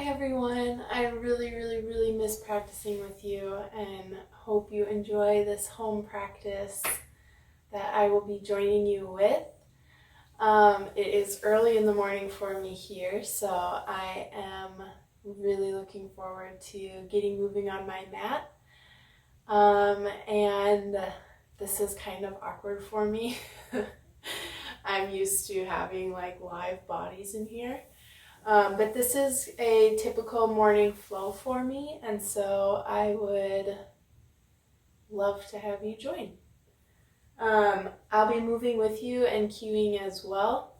Hi everyone, I really miss practicing with you and hope you enjoy this home practice that I will be joining you with. It is early in the morning for me here, so I am really looking forward to getting moving on my mat. And this is kind of awkward for me. I'm used to having like live bodies in here. But this is a typical morning flow for me, and so I would love to have you join. I'll be moving with you and cueing as well,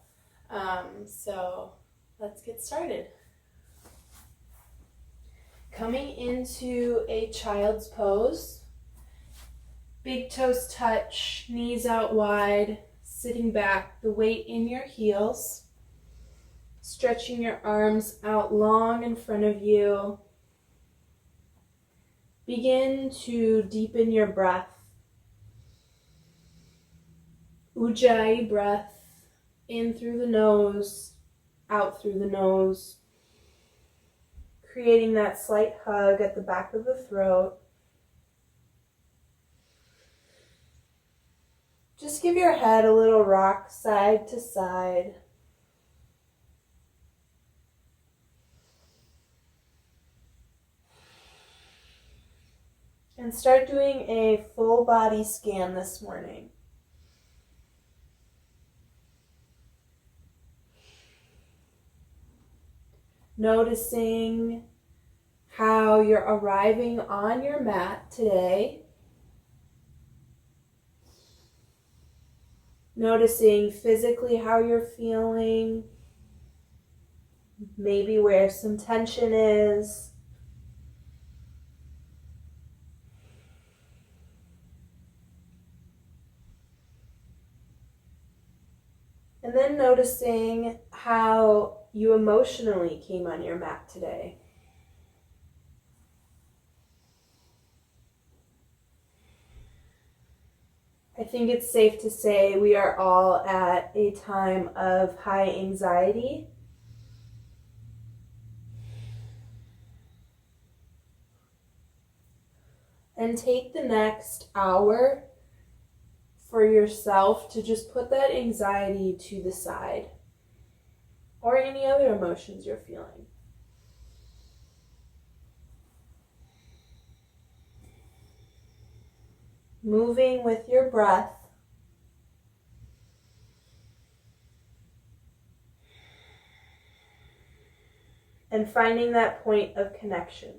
so let's get started. Coming into a child's pose, big toes touch, knees out wide, sitting back, the weight in your heels. Stretching your arms out long in front of you. Begin to deepen your breath. Ujjayi breath, in through the nose, out through the nose. Creating that slight hug at the back of the throat. Just give your head a little rock side to side. And start doing a full body scan this morning. Noticing how you're arriving on your mat today. Noticing physically how you're feeling. Maybe where some tension is. And then noticing how you emotionally came on your mat today. I think it's safe to say we are all at a time of high anxiety. And take the next hour for yourself to just put that anxiety to the side, or any other emotions you're feeling. Moving with your breath. And finding that point of connection.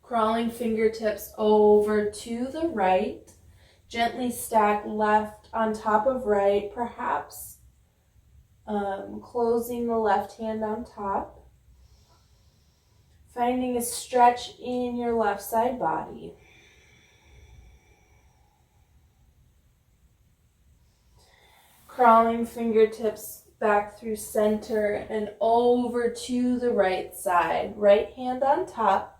Crawling fingertips over to the right. Gently stack left on top of right, perhaps closing the left hand on top. Finding a stretch in your left side body. Crawling fingertips back through center and over to the right side. Right hand on top.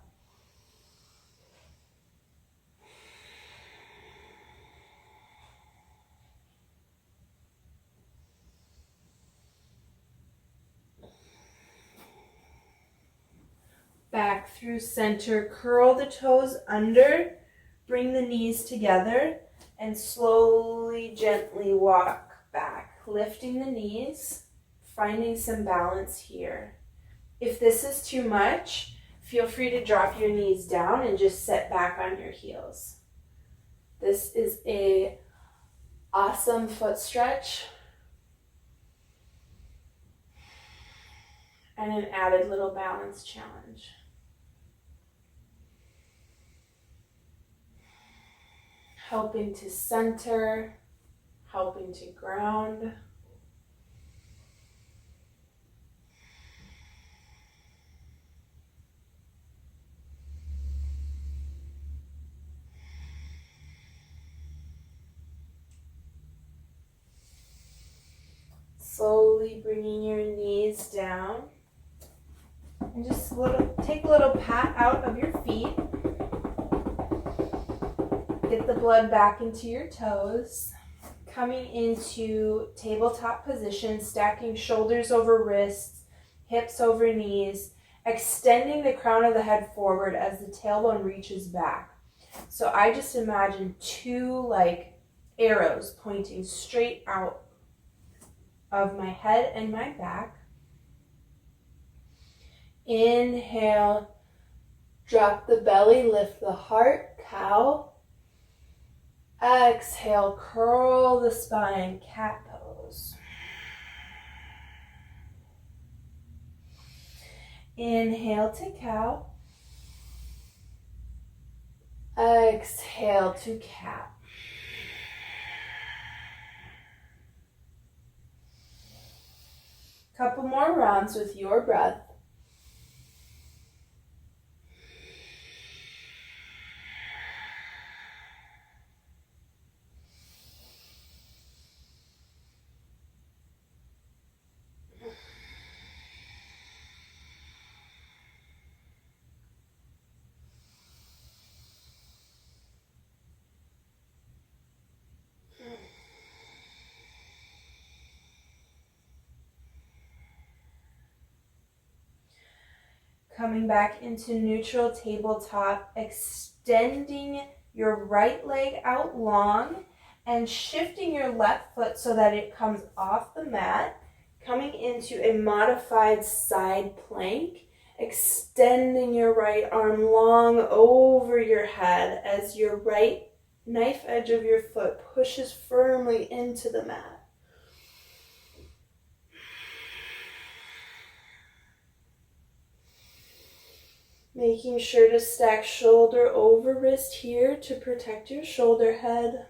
Back through center, curl the toes under, bring the knees together, and slowly, gently walk back, lifting the knees, finding some balance here. If this is too much, feel free to drop your knees down and just set back on your heels. This is an awesome foot stretch and an added little balance challenge. Helping to center, helping to ground. Slowly bringing your knees down. And just take a little pat out of your feet. Get the blood back into your toes. coming into tabletop position, stacking shoulders over wrists, hips over knees, extending the crown of the head forward as the tailbone reaches back. So I just imagine two like arrows pointing straight out of my head and my back. Inhale, drop the belly, lift the heart, cow. Exhale, curl the spine, cat pose. Inhale to cow. Exhale to cat. Couple more rounds with your breath. Coming back into neutral tabletop, extending your right leg out long and shifting your left foot so that it comes off the mat, coming into a modified side plank, extending your right arm long over your head as your right knife edge of your foot pushes firmly into the mat. Making sure to stack shoulder over wrist here to protect your shoulder head.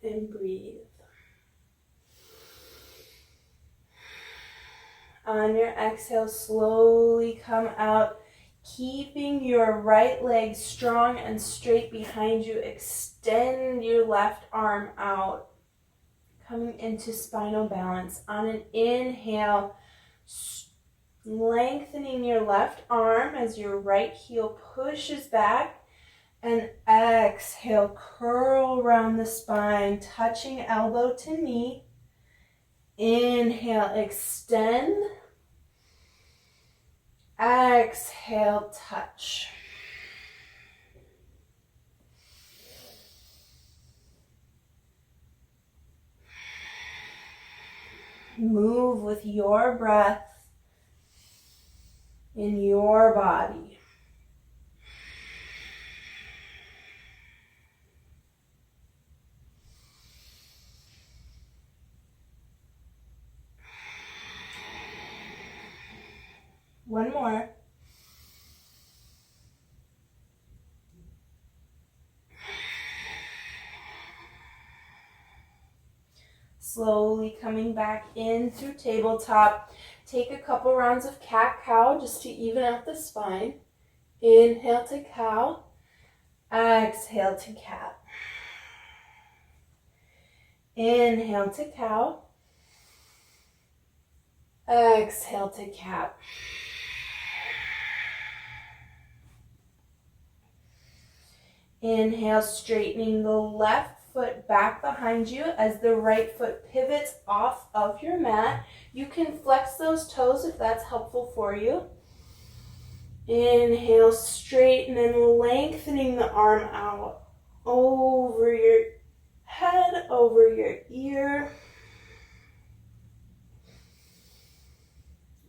And breathe. On your exhale, slowly come out, keeping your right leg strong and straight behind you. Extend your left arm out. Coming into spinal balance. On an inhale, lengthening your left arm as your right heel pushes back. And exhale, curl around the spine, touching elbow to knee. Inhale, extend. Exhale, touch. Move with your breath in your body. One more. Slowly coming back in through tabletop. Take a couple rounds of cat-cow just to even out the spine. Inhale to cow. Exhale to cat. Inhale to cow. Exhale to cat. Inhale, straightening the left foot back behind you as the right foot pivots off of your mat. You can flex those toes if that's helpful for you. Inhale, straighten and lengthening the arm out over your head, over your ear.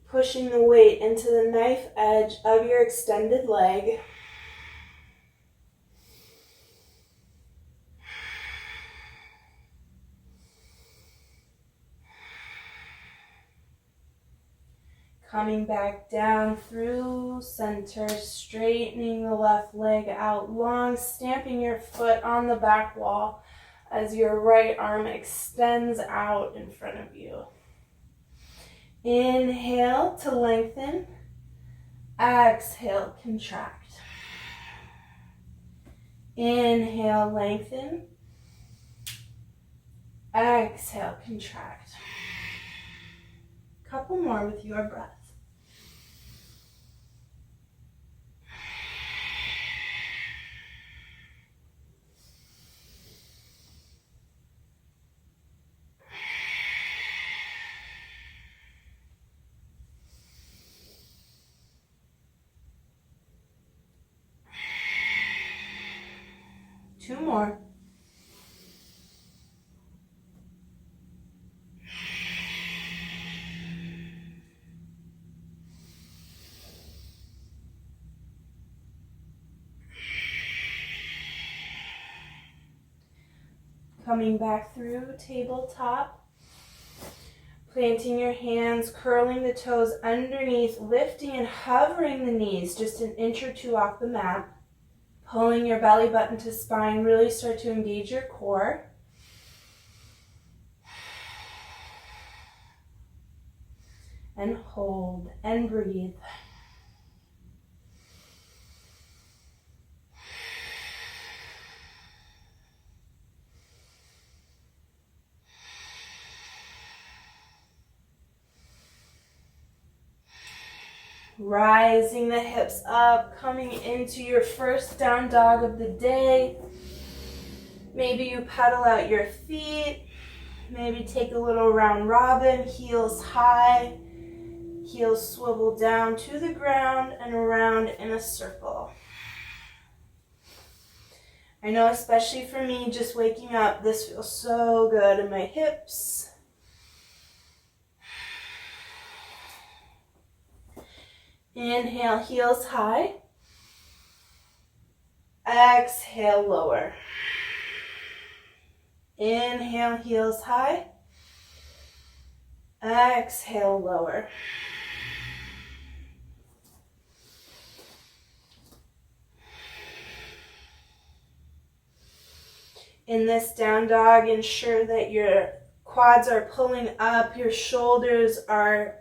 Pushing the weight into the knife edge of your extended leg. Coming back down through center, straightening the left leg out long, stamping your foot on the back wall as your right arm extends out in front of you. Inhale to lengthen. Exhale, contract. Inhale, lengthen. Exhale, contract. Couple more with your breath. 2 more. Coming back through tabletop. Planting your hands, curling the toes underneath, lifting and hovering the knees just an inch or 2 off the mat. Pulling your belly button to spine, really start to engage your core. And hold and breathe. Rising the hips up, coming into your first down dog of the day. Maybe you pedal out your feet. Maybe take a little round robin, heels high, heels swivel down to the ground and around in a circle. I know, especially for me, just waking up, this feels so good in my hips. Inhale, heels high. Exhale, lower. Inhale, heels high. Exhale, lower. In this down dog, ensure that your quads are pulling up, your shoulders are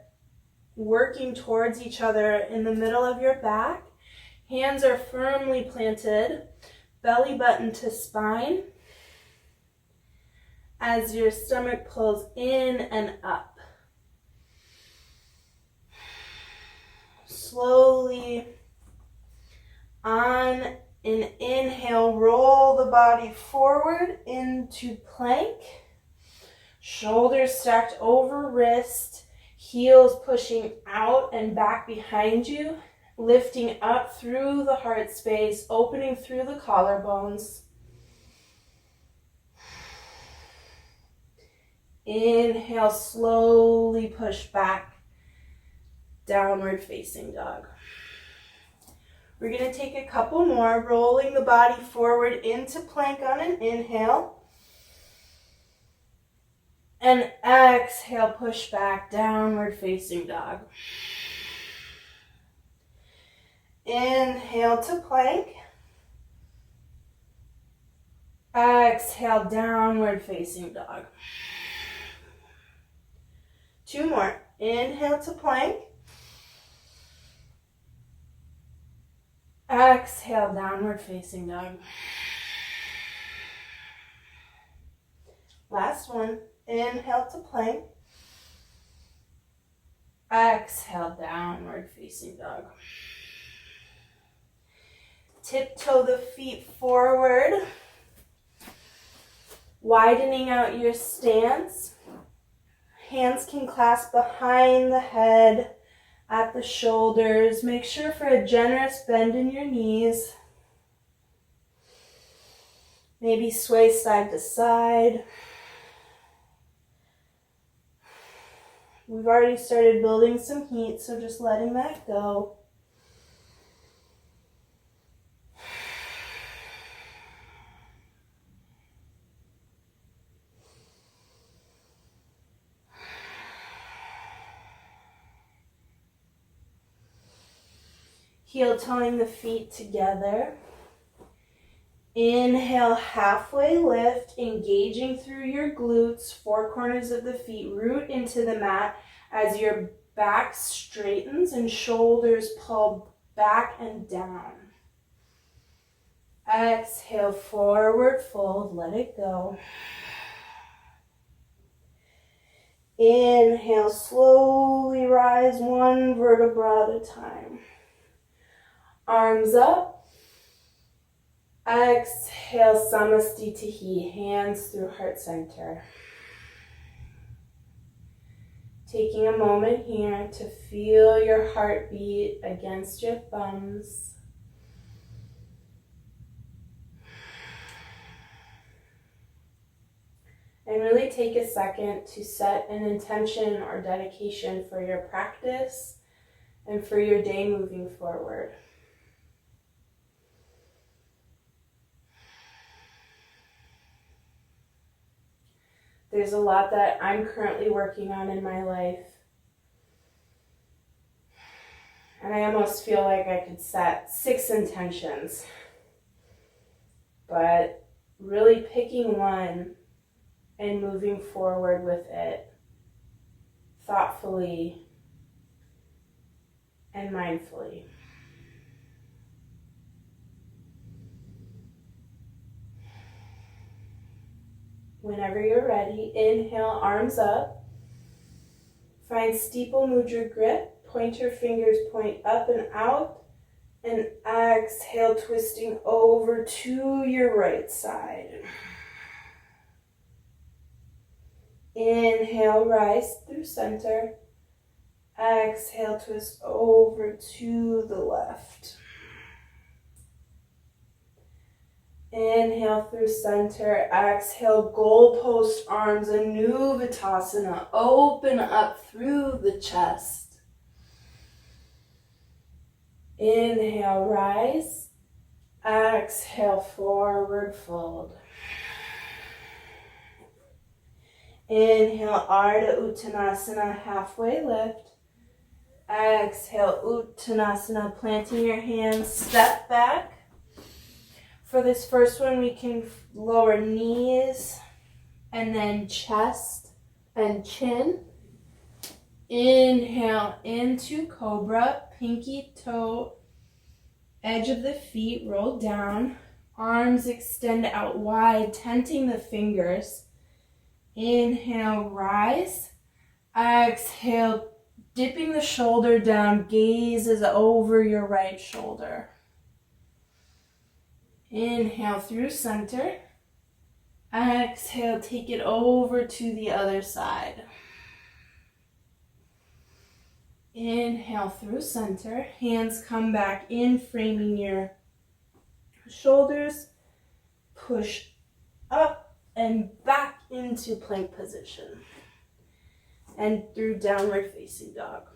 working towards each other in the middle of your back. Hands are firmly planted, belly button to spine, as your stomach pulls in and up. Slowly, on an inhale, roll the body forward into plank. Shoulders stacked over wrist, heels pushing out and back behind you, lifting up through the heart space, opening through the collarbones. Inhale, slowly push back, downward facing dog. We're going to take a couple more, rolling the body forward into plank on an inhale. And exhale, push back, downward facing dog. Inhale to plank. Exhale, downward facing dog. 2 more. Inhale to plank. Exhale, downward facing dog. Last one. Inhale to plank. Exhale, downward facing dog. Tiptoe the feet forward, widening out your stance. Hands can clasp behind the head, at the shoulders. Make sure for a generous bend in your knees. Maybe sway side to side. We've already started building some heat, so just letting that go. Heel toeing the feet together. Inhale, halfway lift, engaging through your glutes, 4 corners of the feet, root into the mat as your back straightens and shoulders pull back and down. Exhale, forward fold, let it go. Inhale, slowly rise 1 vertebra at a time. Arms up. Exhale, Samastitihi, hands through heart center. Taking a moment here to feel your heartbeat against your thumbs. And really take a second to set an intention or dedication for your practice and for your day moving forward. There's a lot that I'm currently working on in my life. And I almost feel like I could set 6 intentions. But really picking one and moving forward with it thoughtfully and mindfully. Whenever you're ready, inhale, arms up. Find steeple mudra grip. Pointer fingers point up and out. And exhale, twisting over to your right side. Inhale, rise through center. Exhale, twist over to the left. Inhale through center. Exhale, goalpost arms, Anuvatasana. Open up through the chest. Inhale, rise. Exhale, forward fold. Inhale, Ardha Uttanasana, halfway lift. Exhale, Uttanasana, planting your hands, step back. For this first one, we can lower knees and then chest and chin. Inhale into Cobra, pinky toe, edge of the feet roll down. Arms extend out wide, tenting the fingers. Inhale, rise. Exhale, dipping the shoulder down, gaze is over your right shoulder. Inhale through center. Exhale, take it over to the other side. Inhale through center. Hands come back in, framing your shoulders. Push up and back into plank position. And through downward facing dog.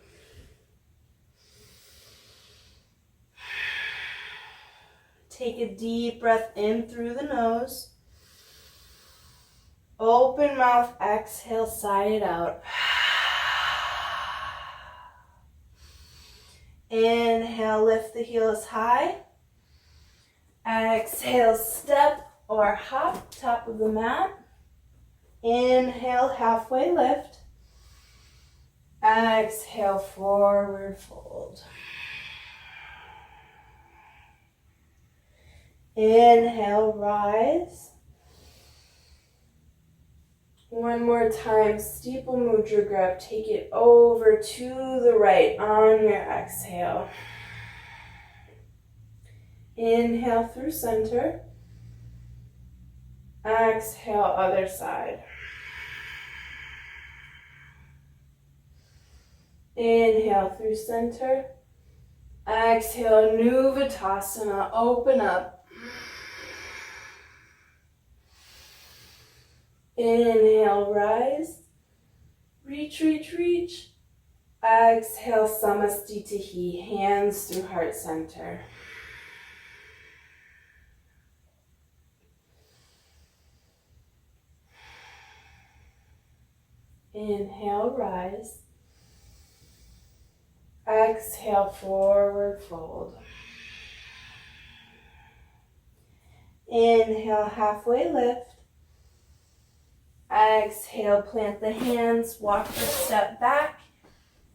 Take a deep breath in through the nose. Open mouth, exhale, sigh it out. Inhale, lift the heels high. Exhale, step or hop, top of the mat. Inhale, halfway lift. Exhale, forward fold. Inhale, rise. One more time, steeple mudra grip. Take it over to the right on your exhale. Inhale through center. Exhale, other side. Inhale through center. Exhale, Anuvatasana, open up. Inhale, rise. Reach, reach, reach. Exhale, Samastitihi, hands through heart center. Inhale, rise. Exhale, forward fold. Inhale, halfway lift. Exhale, plant the hands, walk the step back.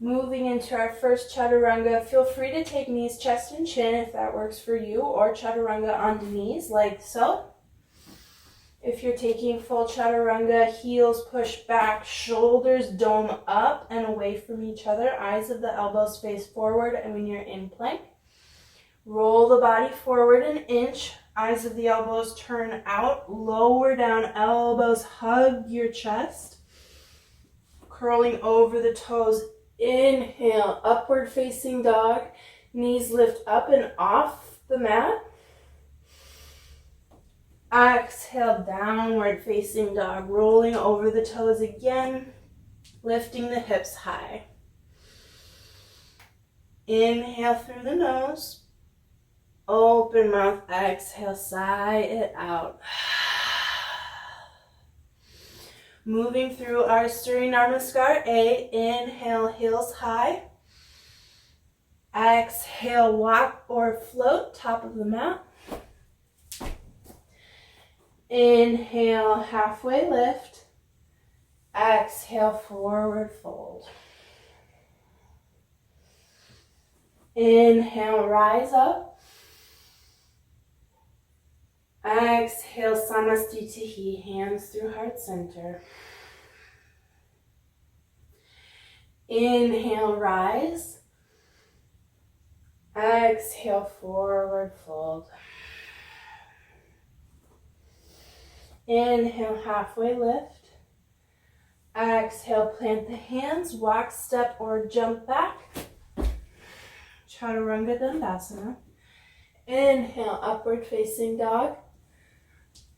Moving into our first chaturanga. Feel free to take knees, chest, and chin if that works for you, or chaturanga on the knees, like so. If you're taking full chaturanga, heels push back, shoulders dome up and away from each other, eyes of the elbows face forward, and when you're in plank, roll the body forward an inch, eyes of the elbows turn out, lower down elbows, hug your chest, curling over the toes. Inhale, upward facing dog, knees lift up and off the mat. Exhale, downward facing dog, rolling over the toes again, lifting the hips high. Inhale through the nose. Open mouth, exhale, sigh it out. Moving through our Surya Namaskar A. Inhale, heels high. Exhale, walk or float, top of the mat. Inhale, halfway lift. Exhale, forward fold. Inhale, rise up. Exhale, Samastitihi, hands through heart center. Inhale, rise. Exhale, forward fold. Inhale, halfway lift. Exhale, plant the hands, walk, step, or jump back. Chaturanga Dandasana. Inhale, upward facing dog.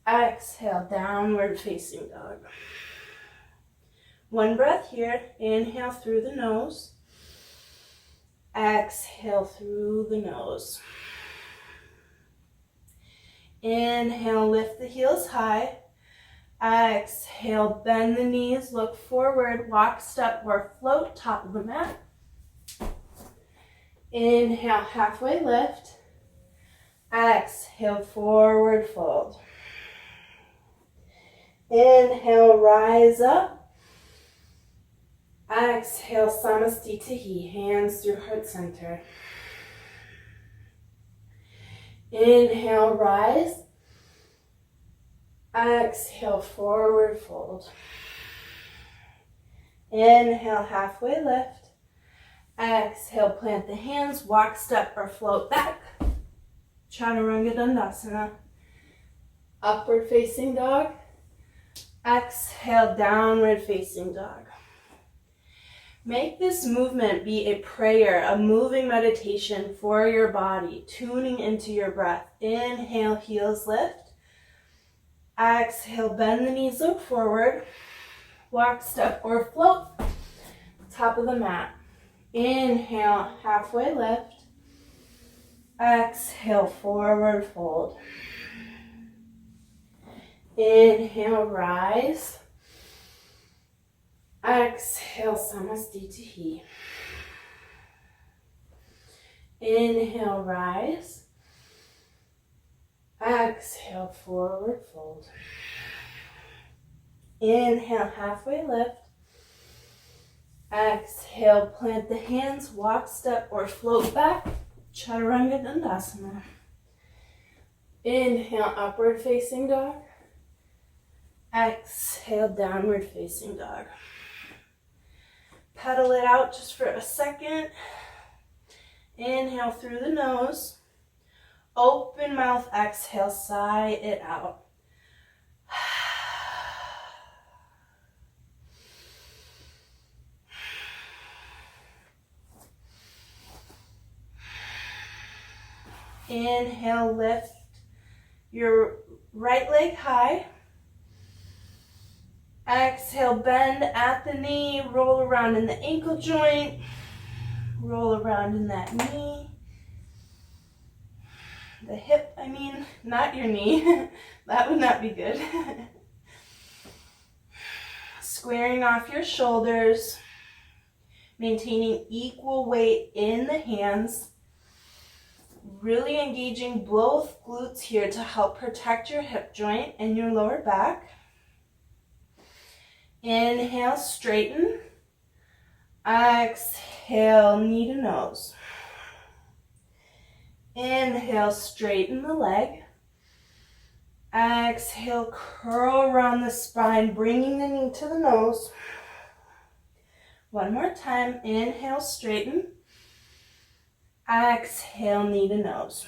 Exhale, downward facing dog. One breath here. Inhale through the nose. Exhale through the nose. Inhale, lift the heels high. Exhale, bend the knees, look forward, walk, step, or float, top of the mat. Inhale, halfway lift. Exhale, forward fold. Inhale, rise up. Exhale, Samastitihi, hands through heart center. Inhale, rise. Exhale, forward fold. Inhale, halfway lift. Exhale, plant the hands, walk, step, or float back. Chaturanga Dandasana. Upward facing dog. Exhale, downward facing dog. Make this movement be a prayer, a moving meditation for your body, tuning into your breath. Inhale, heels lift. Exhale, bend the knees, look forward. Walk, step, or float. Top of the mat. Inhale, halfway lift. Exhale, forward fold. Inhale, rise. Exhale, Samastitihi. Inhale, rise. Exhale, forward fold. Inhale, halfway lift. Exhale, plant the hands, walk, step, or float back. Chaturanga Dandasana. Inhale, upward facing dog. Exhale, downward facing dog. Pedal it out just for a second. Inhale through the nose. Open mouth, exhale, sigh it out. Inhale, lift your right leg high. Exhale, bend at the knee, roll around in the ankle joint, roll around in that knee. The hip, not your knee. That would not be good. Squaring off your shoulders, maintaining equal weight in the hands. Really engaging both glutes here to help protect your hip joint and your lower back. Inhale, straighten. Exhale, knee to nose. Inhale, straighten the leg. Exhale, curl around the spine, bringing the knee to the nose. One more time. Inhale, straighten. Exhale, knee to nose.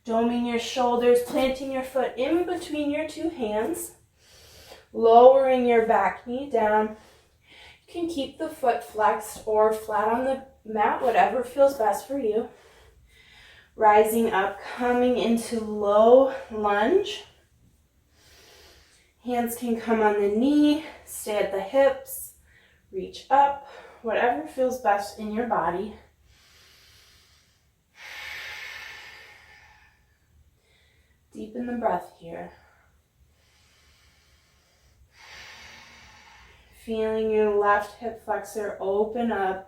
Doming your shoulders, planting your foot in between your two hands. Lowering your back knee down. You can keep the foot flexed or flat on the mat, whatever feels best for you. Rising up, coming into low lunge. Hands can come on the knee, stay at the hips, reach up, whatever feels best in your body. Deepen the breath here. Feeling your left hip flexor open up.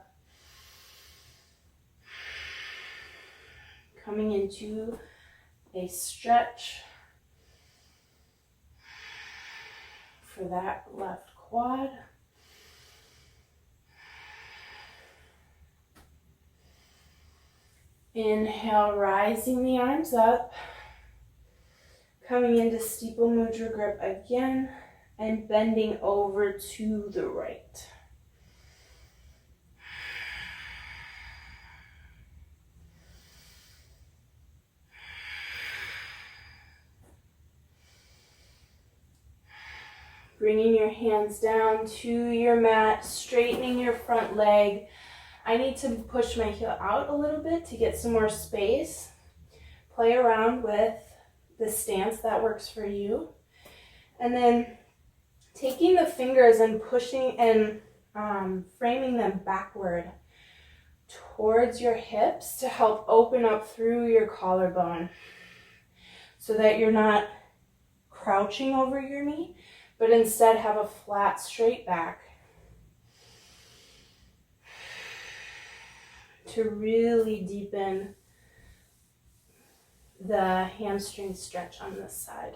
Coming into a stretch for that left quad. Inhale, rising the arms up. Coming into steeple mudra grip again and bending over to the right. Bringing your hands down to your mat, straightening your front leg. I need to push my heel out a little bit to get some more space. Play around with the stance that works for you. And then taking the fingers and pushing and framing them backward towards your hips to help open up through your collarbone so that you're not crouching over your knee, but instead have a flat, straight back to really deepen the hamstring stretch on this side.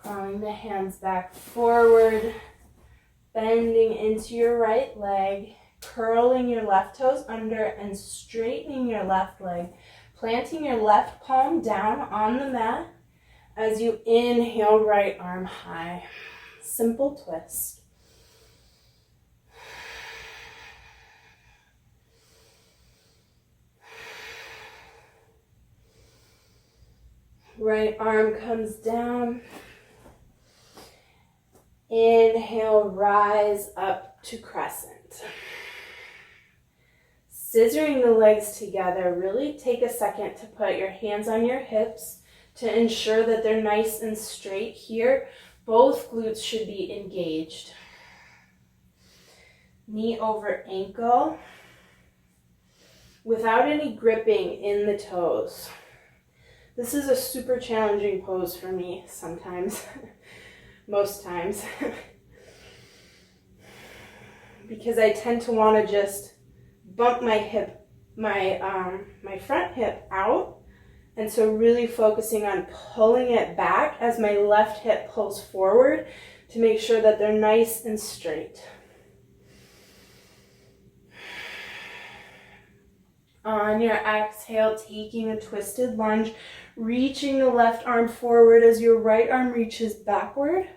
Crawling the hands back forward, bending into your right leg, curling your left toes under and straightening your left leg, planting your left palm down on the mat as you inhale, right arm high. Simple twist. Right arm comes down. Inhale, rise up to crescent. Scissoring the legs together, really take a second to put your hands on your hips to ensure that they're nice and straight here. Both glutes should be engaged. Knee over ankle without any gripping in the toes. This is a super challenging pose for me sometimes, most times, because I tend to want to just bump my hip, my front hip out, and so really focusing on pulling it back as my left hip pulls forward to make sure that they're nice and straight. On your exhale, taking a twisted lunge, reaching the left arm forward as your right arm reaches backward.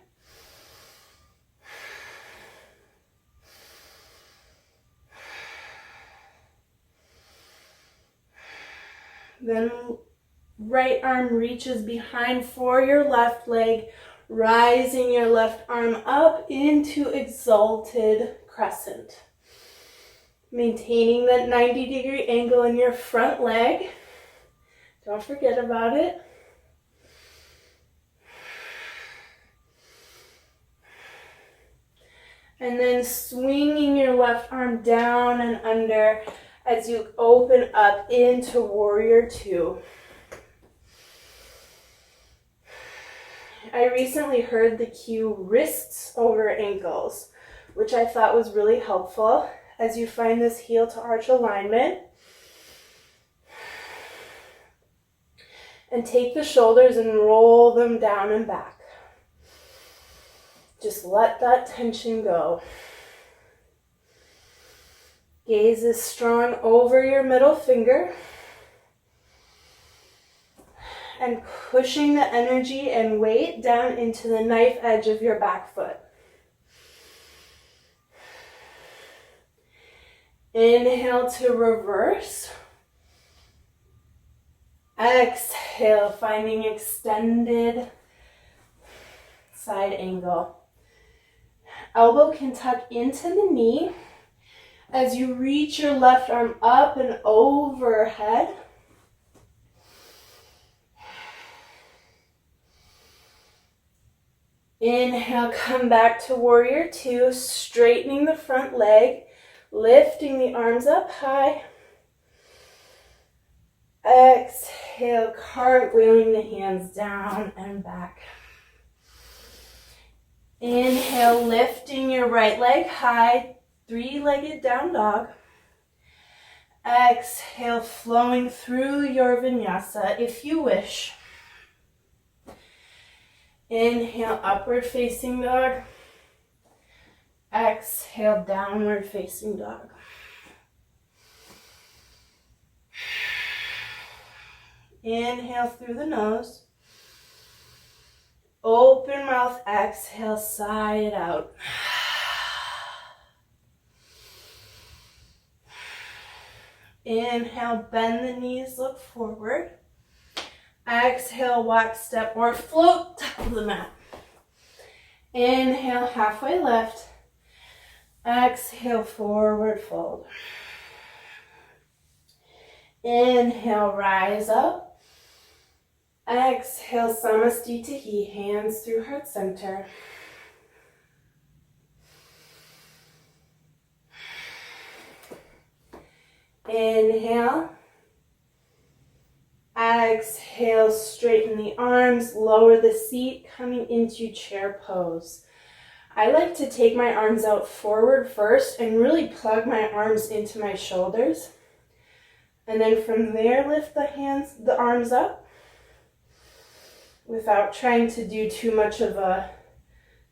Then right arm reaches behind for your left leg, rising your left arm up into exalted crescent. Maintaining that 90-degree angle in your front leg. Don't forget about it. And then swinging your left arm down and under as you open up into Warrior Two. I recently heard the cue wrists over ankles, which I thought was really helpful as you find this heel to arch alignment. And take the shoulders and roll them down and back. Just let that tension go. Gaze is strong over your middle finger. And pushing the energy and weight down into the knife edge of your back foot. Inhale to reverse. Exhale, finding extended side angle. Elbow can tuck into the knee as you reach your left arm up and overhead. Inhale, come back to warrior two, straightening the front leg, lifting the arms up high. Exhale, cartwheeling the hands down and back. Inhale, lifting your right leg high, three-legged down dog. Exhale, flowing through your vinyasa if you wish. Inhale, upward facing dog. Exhale, downward facing dog. Inhale through the nose. Open mouth, exhale, sigh it out. Inhale, bend the knees, look forward. Exhale, walk, step, or float, top of the mat. Inhale, halfway lift. Exhale, forward fold. Inhale, rise up. Exhale, Samastitihi, hands through heart center. Inhale. Exhale, straighten the arms, lower the seat, coming into chair pose. I like to take my arms out forward first and really plug my arms into my shoulders. And then from there, lift the arms up without trying to do too much of a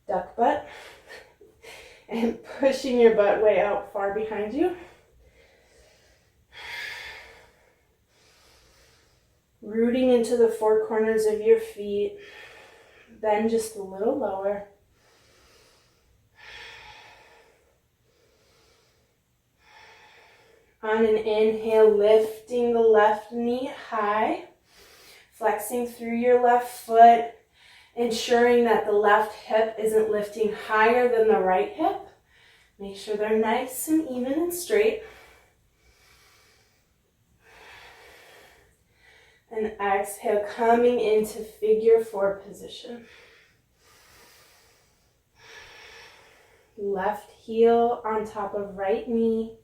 duck butt and pushing your butt way out far behind you. Rooting into the four corners of your feet, bend just a little lower. On an inhale, lifting the left knee high, flexing through your left foot, ensuring that the left hip isn't lifting higher than the right hip. Make sure they're nice and even and straight. And exhale, coming into figure four position. Left heel on top of right knee.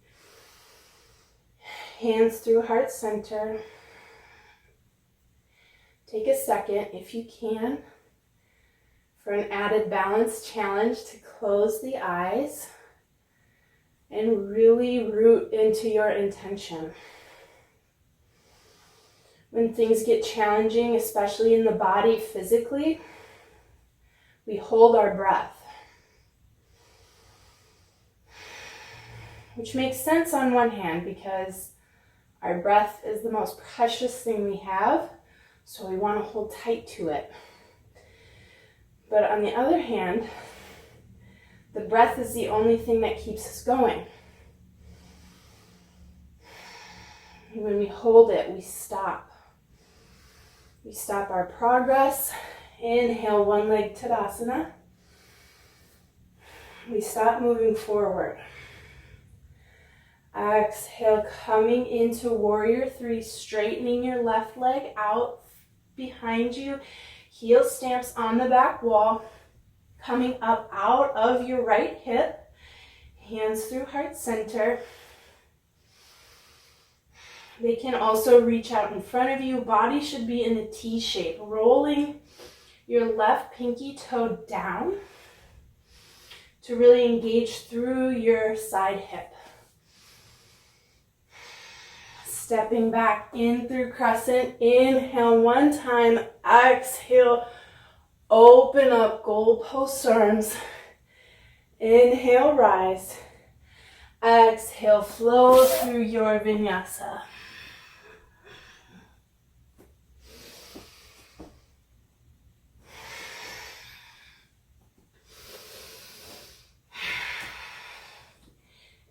Hands through heart center. Take a second, if you can, for an added balance challenge to close the eyes and really root into your intention. When things get challenging, especially in the body physically, we hold our breath. Which makes sense on one hand because our breath is the most precious thing we have, so we want to hold tight to it. But on the other hand, the breath is the only thing that keeps us going. When we hold it, we stop. We stop our progress. Inhale, one leg Tadasana. We stop moving forward. Exhale, coming into warrior three, straightening your left leg out behind you. Heel stamps on the back wall. Coming up out of your right hip. Hands through heart center. They can also reach out in front of you. Body should be in a T shape. Rolling your left pinky toe down to really engage through your side hip. Stepping back in through crescent. Inhale one time. Exhale. Open up goalpost arms. Inhale, rise. Exhale, flow through your vinyasa.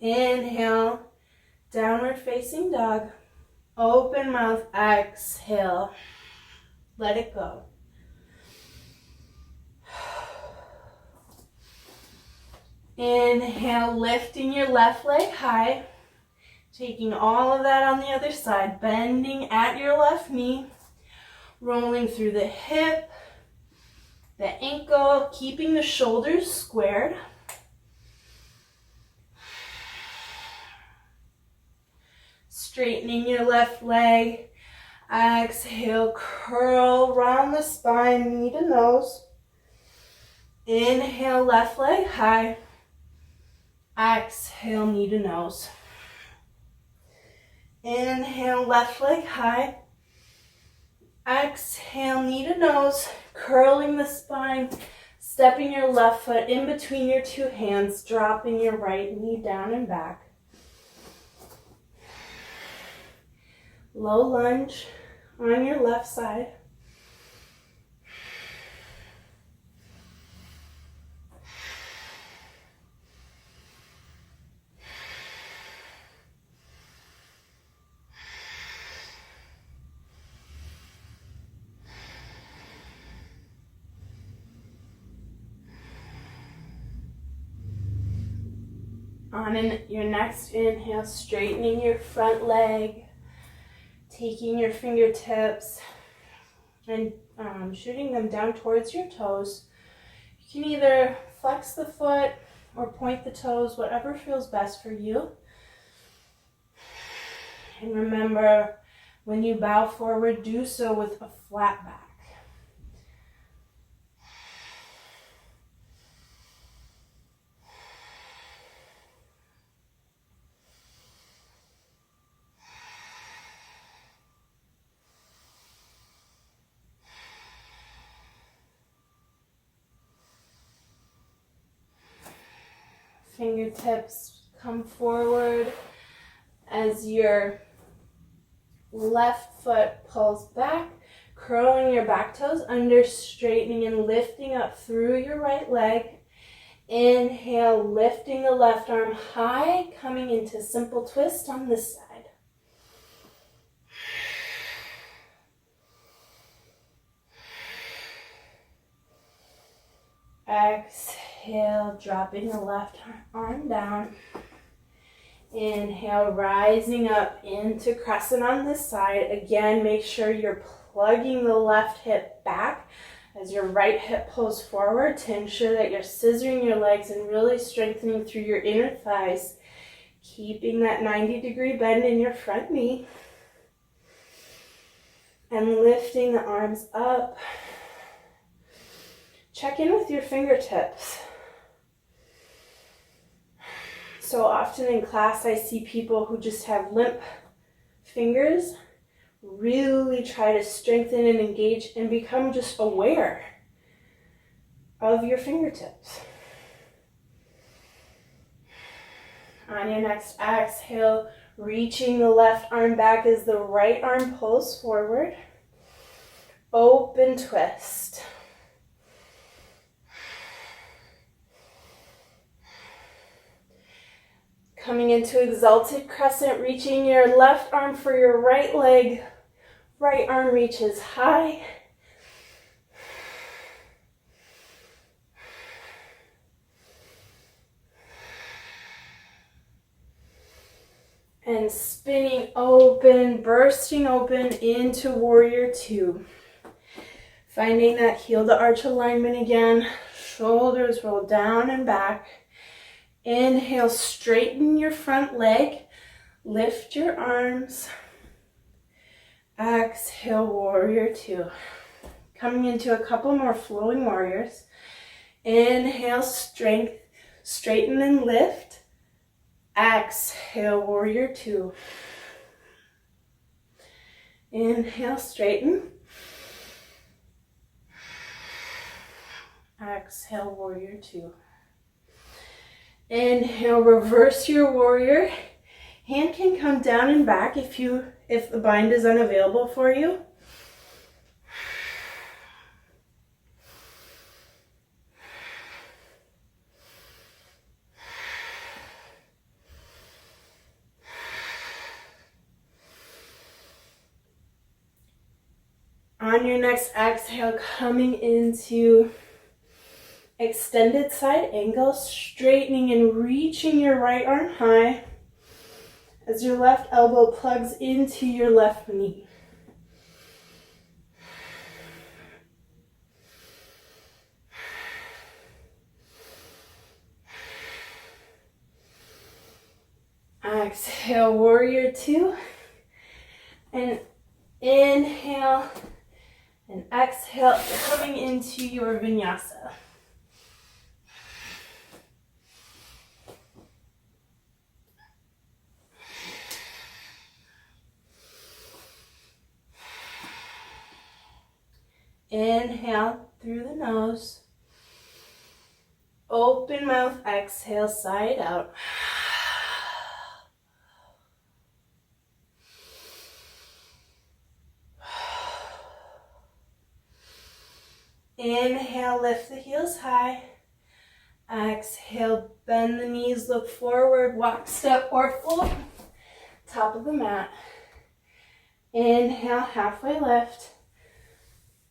Inhale, downward facing dog. Open mouth, exhale. Let it go. Inhale, lifting your left leg high. Taking all of that on the other side. Bending at your left knee. Rolling through the hip, the ankle, keeping the shoulders squared. Straightening your left leg. Exhale, curl around the spine, knee to nose. Inhale, left leg high. Exhale, knee to nose. Inhale, left leg high. Exhale, knee to nose, curling the spine, stepping your left foot in between your two hands, dropping your right knee down and back. Low lunge on your left side. On your next inhale, straightening your front leg, taking your fingertips and shooting them down towards your toes. You can either flex the foot or point the toes, whatever feels best for you. And remember, when you bow forward, do so with a flat back. Fingertips come forward as your left foot pulls back, curling your back toes under, straightening and lifting up through your right leg. Inhale, lifting the left arm high, coming into simple twist on this side. Exhale, dropping the left arm down. Inhale, rising up into crescent on this side. Again, make sure you're plugging the left hip back as your right hip pulls forward to ensure that you're scissoring your legs and really strengthening through your inner thighs, keeping that 90-degree bend in your front knee. And lifting the arms up. Check in with your fingertips. So often in class I see people who just have limp fingers. Really try to strengthen and engage and become just aware of your fingertips. On your next exhale, reaching the left arm back as the right arm pulls forward. Open twist. Coming into exalted crescent, reaching your left arm for your right leg. Right arm reaches high. And spinning open, bursting open into warrior two. Finding that heel to arch alignment again. Shoulders roll down and back. Inhale, straighten your front leg. Lift your arms. Exhale, warrior two. Coming into a couple more flowing warriors. Inhale, strength, straighten and lift. Exhale, warrior two. Inhale, straighten. Exhale, warrior two. Inhale, reverse your warrior. Hand can come down and back if the bind is unavailable for you. On your next exhale, coming into Extended side angle, straightening and reaching your right arm high as your left elbow plugs into your left knee. Exhale, warrior two. And inhale and exhale, coming into your vinyasa. Inhale through the nose. Open mouth, exhale, side out. Inhale, lift the heels high. Exhale, bend the knees, look forward, walk, step, or float. Top of the mat. Inhale, halfway lift.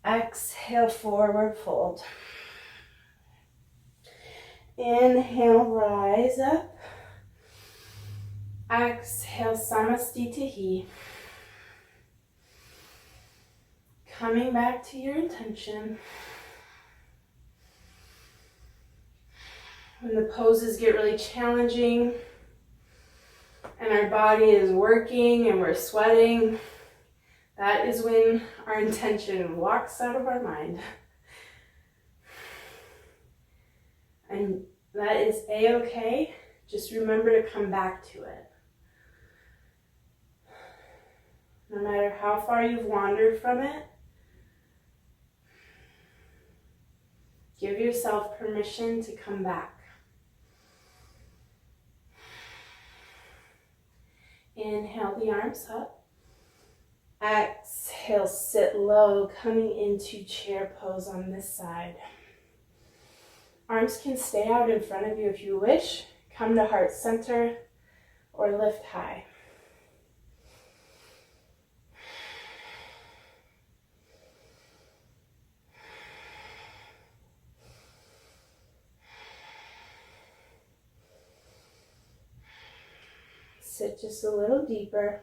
Exhale, forward fold. Inhale, rise up. Exhale, Samastitihi. Coming back to your intention. When the poses get really challenging and our body is working and we're sweating, that is when our intention walks out of our mind. And that is a-okay. Just remember to come back to it. No matter how far you've wandered from it, give yourself permission to come back. Inhale the arms up. Exhale, sit low, coming into chair pose on this side. Arms can stay out in front of you if you wish. Come to heart center or lift high. Sit just a little deeper.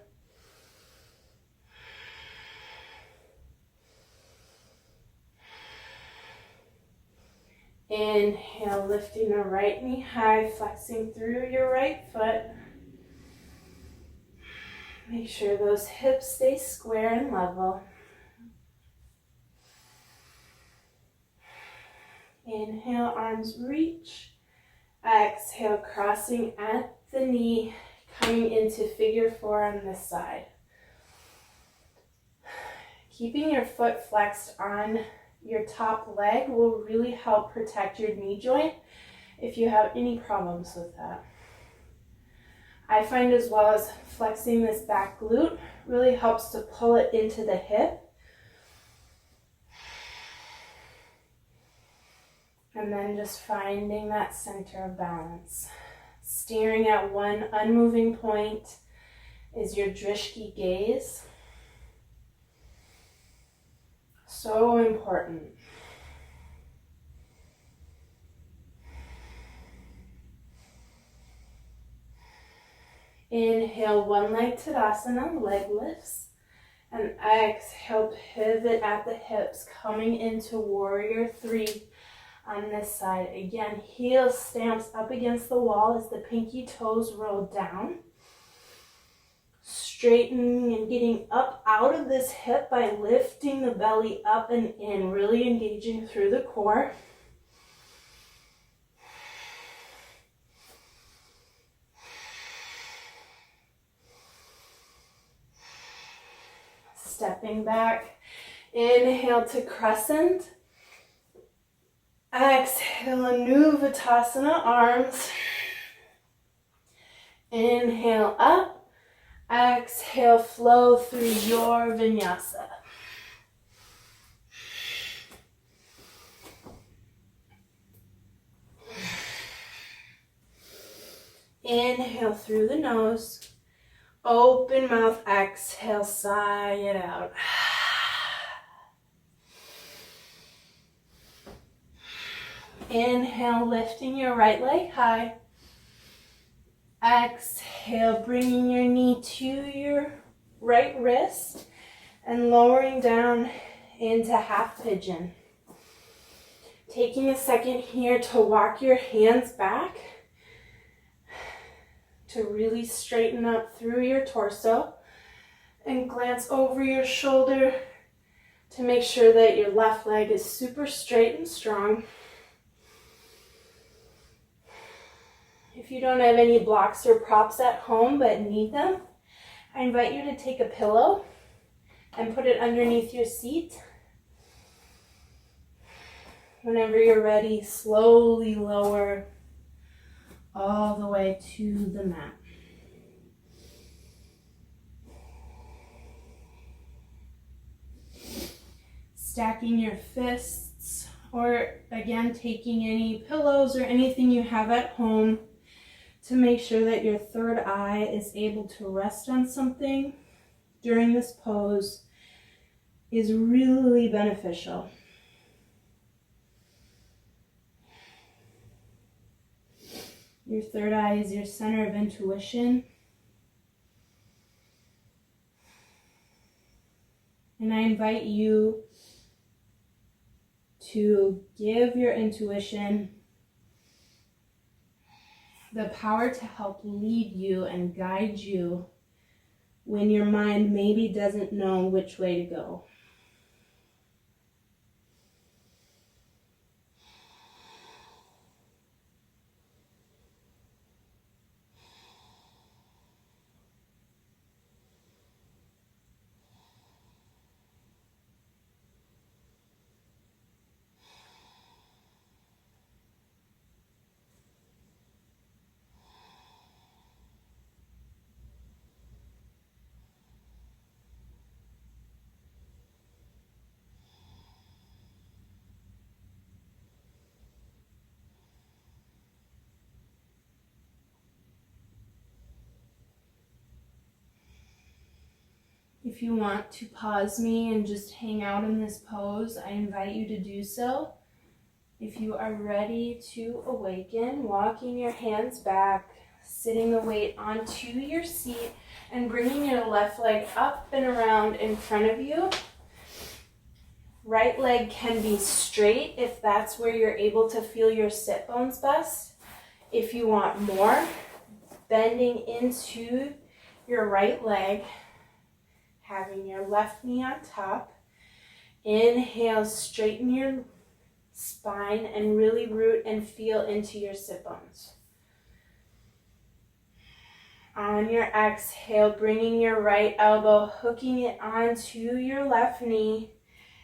Inhale, lifting the right knee high, flexing through your right foot. Make sure those hips stay square and level. Inhale, arms reach. Exhale, crossing at the knee, coming into figure four on this side. Keeping your foot flexed on your top leg will really help protect your knee joint if you have any problems with that. I find as well as flexing this back glute really helps to pull it into the hip. And then just finding that center of balance. Staring at one unmoving point is your drishti gaze. So important. Inhale, one leg Tadasana, leg lifts. And exhale, pivot at the hips, coming into warrior three on this side. Again, heel stamps up against the wall as the pinky toes roll down. Straightening and getting up out of this hip by lifting the belly up and in, really engaging through the core. Stepping back, inhale to crescent. Exhale, Anuvatasana, arms. Inhale up. Exhale, flow through your vinyasa. Inhale through the nose. Open mouth, exhale, sigh it out. Inhale, lifting your right leg high. Exhale, bringing your knee to your right wrist and lowering down into half pigeon. Taking a second here to walk your hands back to really straighten up through your torso and glance over your shoulder to make sure that your left leg is super straight and strong. If you don't have any blocks or props at home but need them, I invite you to take a pillow and put it underneath your seat. Whenever you're ready, slowly lower all the way to the mat. Stacking your fists, or again, taking any pillows or anything you have at home to make sure that your third eye is able to rest on something during this pose is really beneficial. Your third eye is your center of intuition. And I invite you to give your intuition the power to help lead you and guide you when your mind maybe doesn't know which way to go. If you want to pause me and just hang out in this pose, I invite you to do so. If you are ready to awaken, walking your hands back, sitting the weight onto your seat, and bringing your left leg up and around in front of you. Right leg can be straight if that's where you're able to feel your sit bones best. If you want more, bending into your right leg, having your left knee on top. Inhale, straighten your spine and really root and feel into your sit bones. On your exhale, bringing your right elbow, hooking it onto your left knee,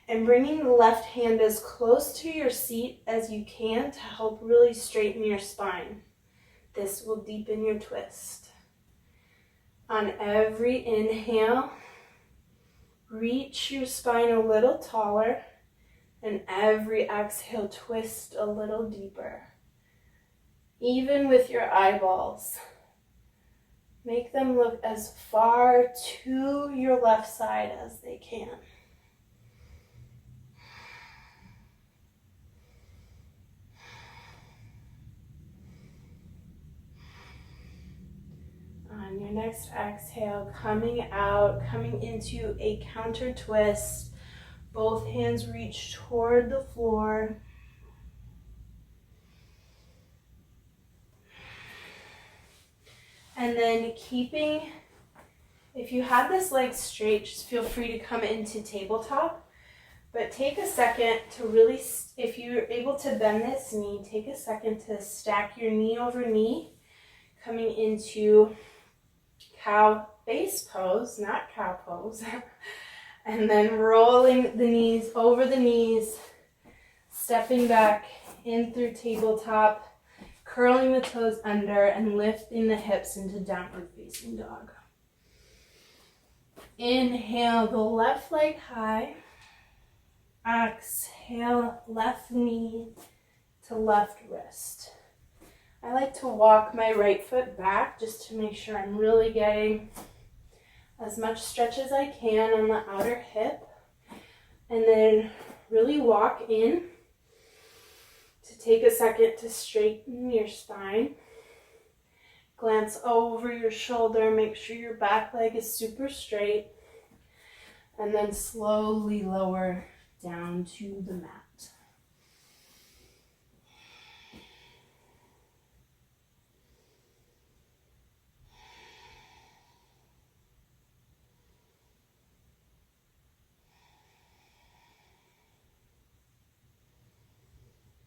and bringing the left hand as close to your seat as you can to help really straighten your spine. This will deepen your twist. On every inhale, reach your spine a little taller, and every exhale, twist a little deeper. Even with your eyeballs, make them look as far to your left side as they can. On your next exhale, coming out, coming into a counter twist. Both hands reach toward the floor. And then keeping, if you have this leg straight, just feel free to come into tabletop. But take a second to really, if you're able to bend this knee, take a second to stack your knee over knee, coming into cow face pose, not cow pose. And then rolling the knees over the knees, stepping back in through tabletop, curling the toes under and lifting the hips into downward facing dog. Inhale, the left leg high. Exhale, left knee to left wrist. I like to walk my right foot back just to make sure I'm really getting as much stretch as I can on the outer hip. And then really walk in to take a second to straighten your spine. Glance over your shoulder, make sure your back leg is super straight, and then slowly lower down to the mat.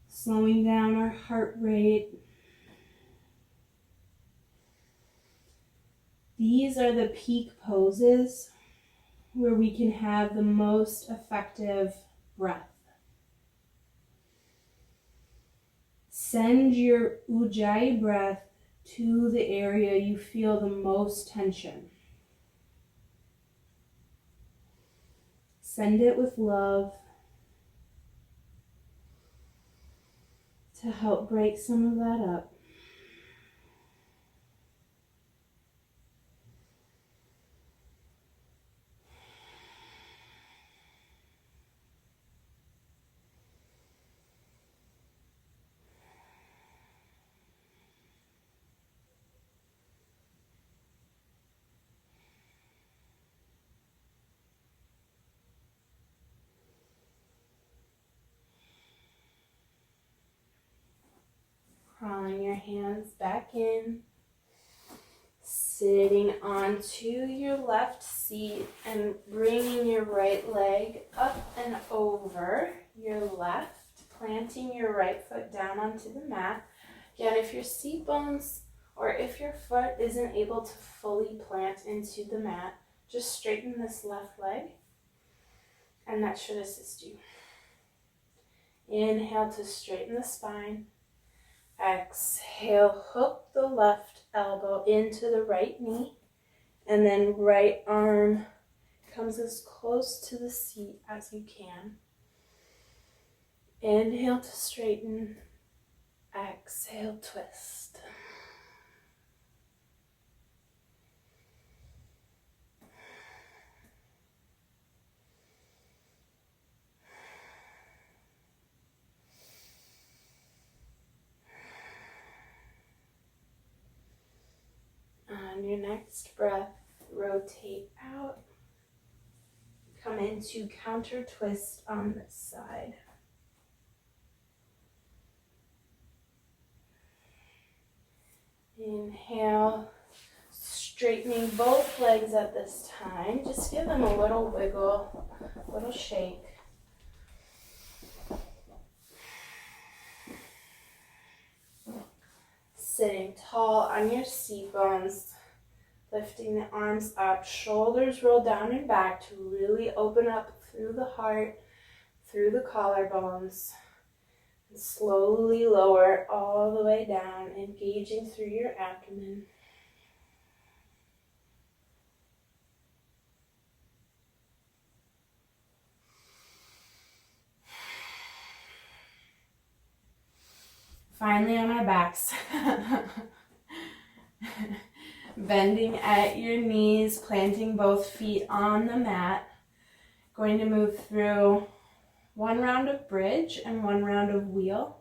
Slowing down our heart rate. These are the peak poses where we can have the most effective breath. Send your Ujjayi breath to the area you feel the most tension. Send it with love to help break some of that up. Crawling your hands back in, sitting onto your left seat and bringing your right leg up and over your left, planting your right foot down onto the mat. Again, if your seat bones or if your foot isn't able to fully plant into the mat, just straighten this left leg and that should assist you. Inhale to straighten the spine. Exhale, hook the left elbow into the right knee, and then right arm comes as close to the seat as you can. Inhale to straighten, exhale, twist. On your next breath, rotate out. Come into counter twist on this side. Inhale, straightening both legs at this time. Just give them a little wiggle, a little shake. Sitting tall on your seat bones, lifting the arms up, shoulders roll down and back to really open up through the heart, through the collarbones, and slowly lower all the way down, engaging through your abdomen. Finally on our backs. Bending at your knees, planting both feet on the mat. Going to move through one round of bridge and one round of wheel.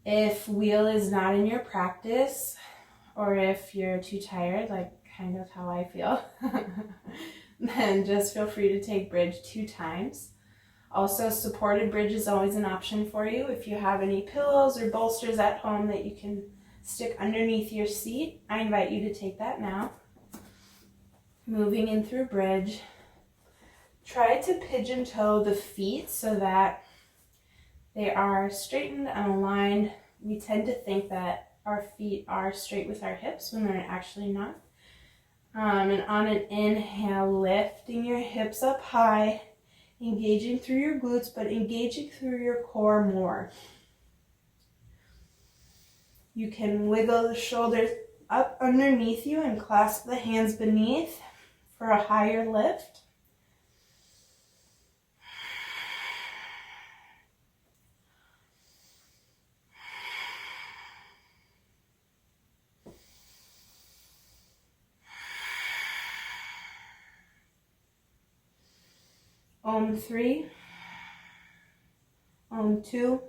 If wheel is not in your practice, or if you're too tired, like kind of how I feel, then just feel free to take bridge 2 times. Also, supported bridge is always an option for you. If you have any pillows or bolsters at home that you can stick underneath your seat, I invite you to take that now. Moving in through bridge. Try to pigeon toe the feet so that they are straightened and aligned. We tend to think that our feet are straight with our hips when they're actually not. And on an inhale, lifting your hips up high, engaging through your glutes, but engaging through your core more. You can wiggle the shoulders up underneath you and clasp the hands beneath for a higher lift. Om 3, Om 2,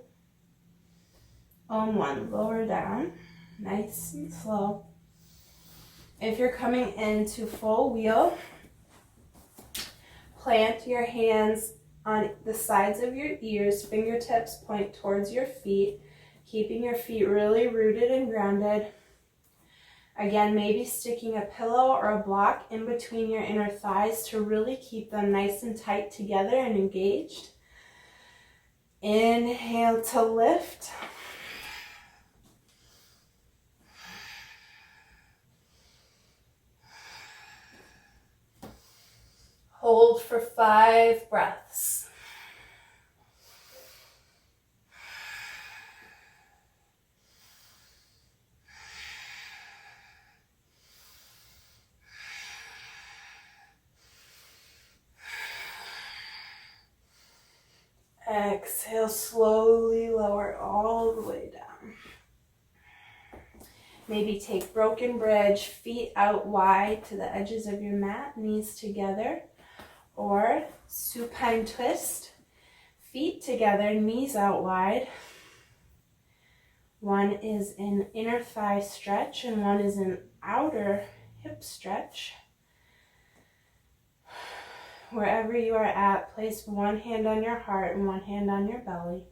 Om 1, lower down, nice and slow. If you're coming into full wheel, plant your hands on the sides of your ears, fingertips point towards your feet, keeping your feet really rooted and grounded. Again, maybe sticking a pillow or a block in between your inner thighs to really keep them nice and tight together and engaged. Inhale to lift. Hold for 5 breaths. Exhale, slowly lower all the way down. Maybe take broken bridge, feet out wide to the edges of your mat, knees together, or supine twist, feet together, knees out wide. One is an inner thigh stretch and one is an outer hip stretch. Wherever you are at, place one hand on your heart and one hand on your belly.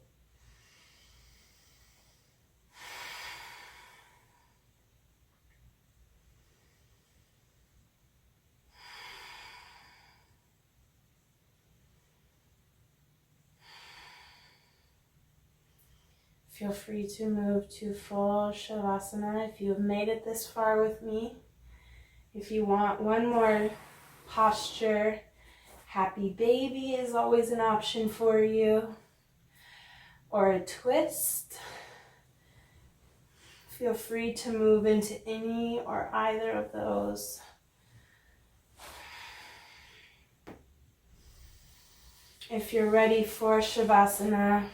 Feel free to move to full Shavasana if you have made it this far with me. If you want one more posture, happy baby is always an option for you, or a twist. Feel free to move into any or either of those. If you're ready for Shavasana,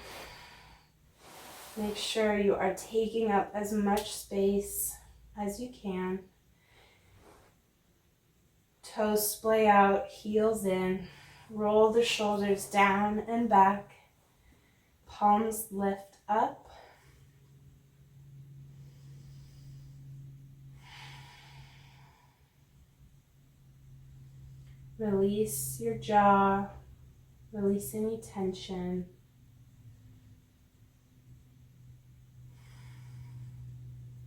make sure you are taking up as much space as you can. Toes splay out, heels in. Roll the shoulders down and back. Palms lift up. Release your jaw. Release any tension.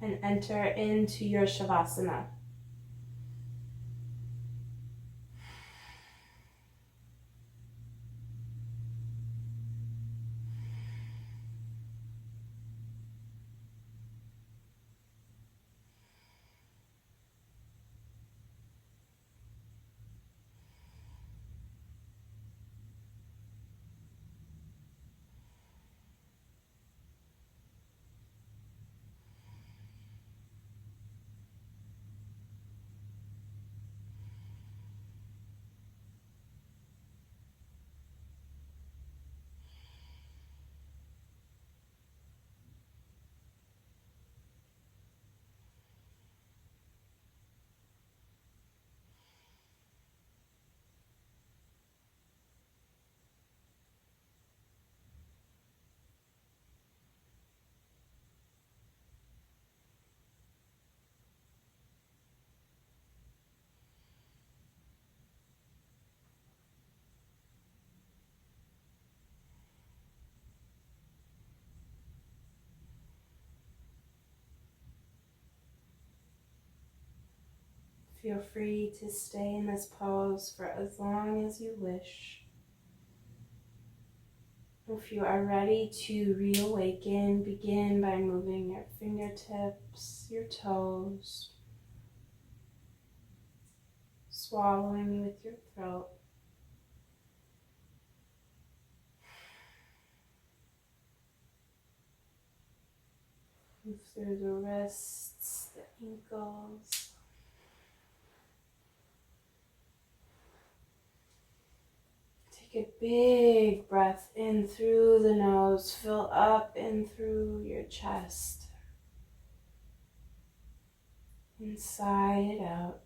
And enter into your Shavasana. Feel free to stay in this pose for as long as you wish. If you are ready to reawaken, begin by moving your fingertips, your toes, swallowing with your throat. Move through the wrists, the ankles. Take a big breath in through the nose, fill up in through your chest. Inside it out.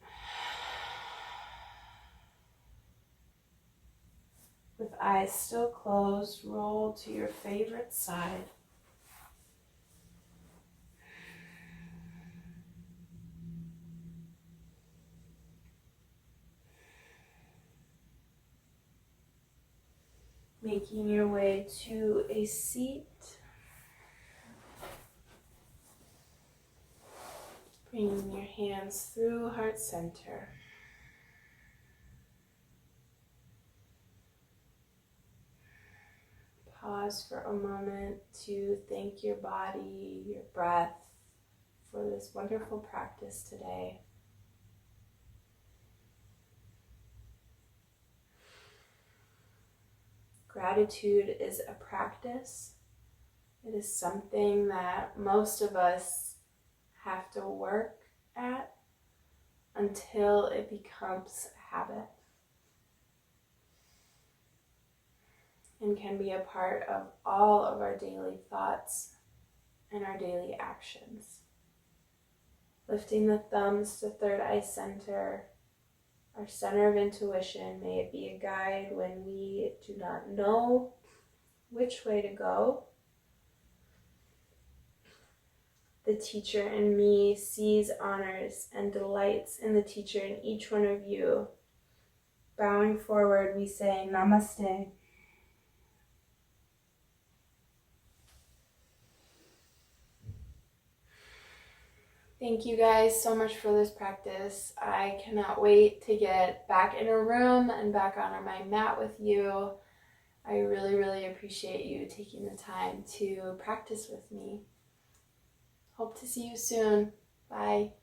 With eyes still closed, roll to your favorite side. Making your way to a seat. Bringing your hands through heart center. Pause for a moment to thank your body, your breath, for this wonderful practice today. Gratitude is a practice. It is something that most of us have to work at until it becomes a habit and can be a part of all of our daily thoughts and our daily actions. Lifting the thumbs to third eye center, our center of intuition. May it be a guide when we do not know which way to go. The teacher in me sees, honors, and delights in the teacher in each one of you. Bowing forward, we say Namaste. Thank you guys so much for this practice. I cannot wait to get back in a room and back on my mat with you. I really, really appreciate you taking the time to practice with me. Hope to see you soon. Bye.